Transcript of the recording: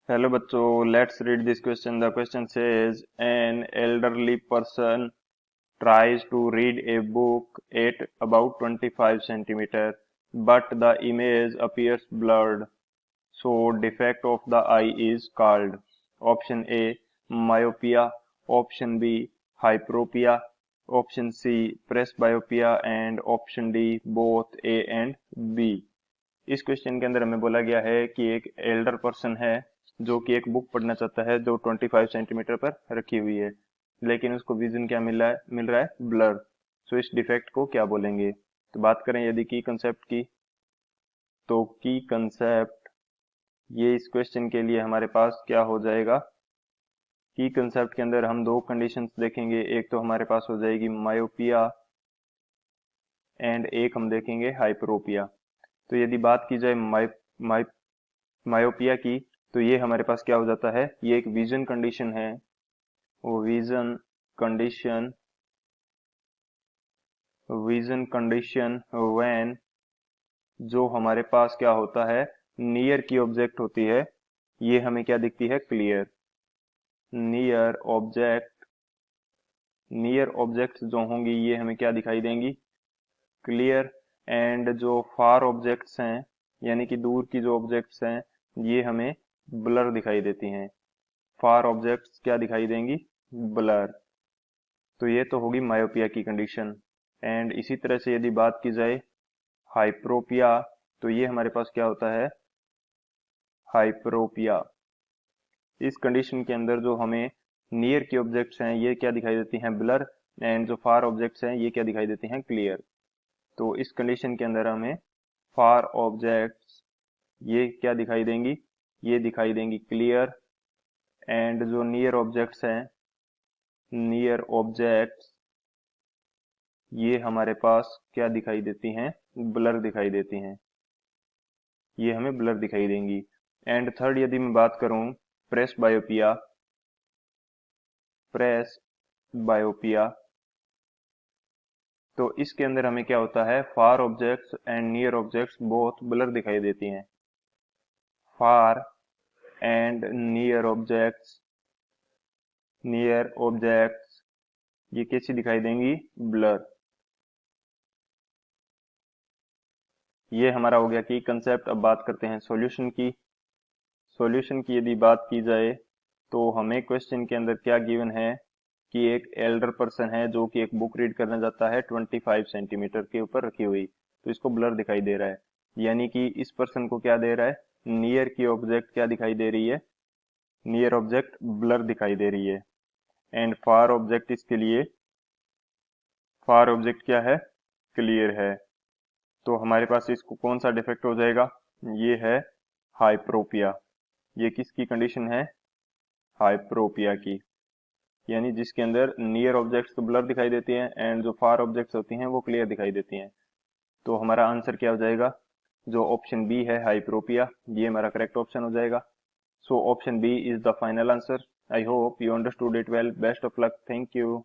Hello बच्चों, let's read this question. The question says, an elderly person tries to read a book at about 25 centimeter, but the image appears blurred. So defect of the eye is called option A myopia, option B hyperopia, option C presbyopia and option D both A and B. इस question के अंदर हमें बोला गया है कि एक Elder person है जो कि एक बुक पढ़ना चाहता है जो 25 सेंटीमीटर पर रखी हुई है, लेकिन उसको विजन क्या मिल रहा है ब्लर। सो इस डिफेक्ट को क्या बोलेंगे। तो बात करें यदि की कंसेप्ट की, तो की कंसेप्ट ये इस क्वेश्चन के लिए हमारे पास क्या हो जाएगा। की कंसेप्ट के अंदर हम दो कंडीशंस देखेंगे, एक तो हमारे पास हो जाएगी मायोपिया एंड एक हम देखेंगे हाइपरोपिया। तो यदि बात की जाए मायोपिया की, तो ये हमारे पास क्या हो जाता है, ये एक विजन कंडीशन है। वो विजन कंडीशन व्हेन जो हमारे पास क्या होता है, नियर की ऑब्जेक्ट होती है, ये हमें क्या दिखती है, क्लियर। नियर ऑब्जेक्ट जो होंगी ये हमें क्या दिखाई देंगी, क्लियर। एंड जो फार ऑब्जेक्ट्स हैं यानी कि दूर की जो ऑब्जेक्ट्स हैं ये हमें ब्लर दिखाई देती हैं। फार ऑब्जेक्ट्स क्या दिखाई देंगी, ब्लर। तो ये तो होगी मायोपिया की कंडीशन। एंड इसी तरह से यदि बात की जाए हाइप्रोपिया, तो ये हमारे पास क्या होता है, हाइप्रोपिया। इस कंडीशन के अंदर जो हमें नियर की ऑब्जेक्ट्स हैं ये क्या दिखाई देती हैं, ब्लर। एंड जो फार ऑब्जेक्ट्स हैं ये क्या दिखाई देती हैं, क्लियर। तो इस कंडीशन के अंदर हमें फार ऑब्जेक्ट्स ये क्या दिखाई देंगी, ये दिखाई देंगी क्लियर। एंड जो नियर ऑब्जेक्ट्स ये हमारे पास क्या दिखाई देती हैं, ब्लर दिखाई देती हैं, ये हमें ब्लर दिखाई देंगी। एंड थर्ड यदि मैं बात करूं प्रेस बायोपिया, तो इसके अंदर हमें क्या होता है, far objects and near objects both blur दिखाई देती हैं। फार एंड नियर ऑब्जेक्ट्स ये कैसी दिखाई देंगी, ब्लर। ये हमारा हो गया कि कंसेप्ट। अब बात करते हैं सॉल्यूशन की। सॉल्यूशन की यदि बात की जाए, तो हमें क्वेश्चन के अंदर क्या गिवन है कि एक एल्डर पर्सन है जो कि एक बुक रीड करना चाहता है 25 सेंटीमीटर के ऊपर रखी हुई, तो इसको ब्लर दिखाई दे रहा है। यानी कि इस पर्सन को क्या दे रहा है, नियर की ऑब्जेक्ट क्या दिखाई दे रही है, नियर ऑब्जेक्ट ब्लर दिखाई दे रही है। एंड फार ऑब्जेक्ट क्या है, क्लियर है। तो हमारे पास इसको कौन सा डिफेक्ट हो जाएगा, ये है हाइप्रोपिया। ये किसकी कंडीशन है, हाइप्रोपिया की। यानी जिसके अंदर नियर ऑब्जेक्ट्स तो ब्लर दिखाई देती हैं एंड जो फार ऑब्जेक्ट्स होती हैं वो क्लियर दिखाई देती हैं। तो हमारा आंसर क्या हो जाएगा, जो ऑप्शन बी है हाइप्रोपिया, ये हमारा करेक्ट ऑप्शन हो जाएगा। So option B is the final answer. I hope you understood it well. Best of luck. Thank you.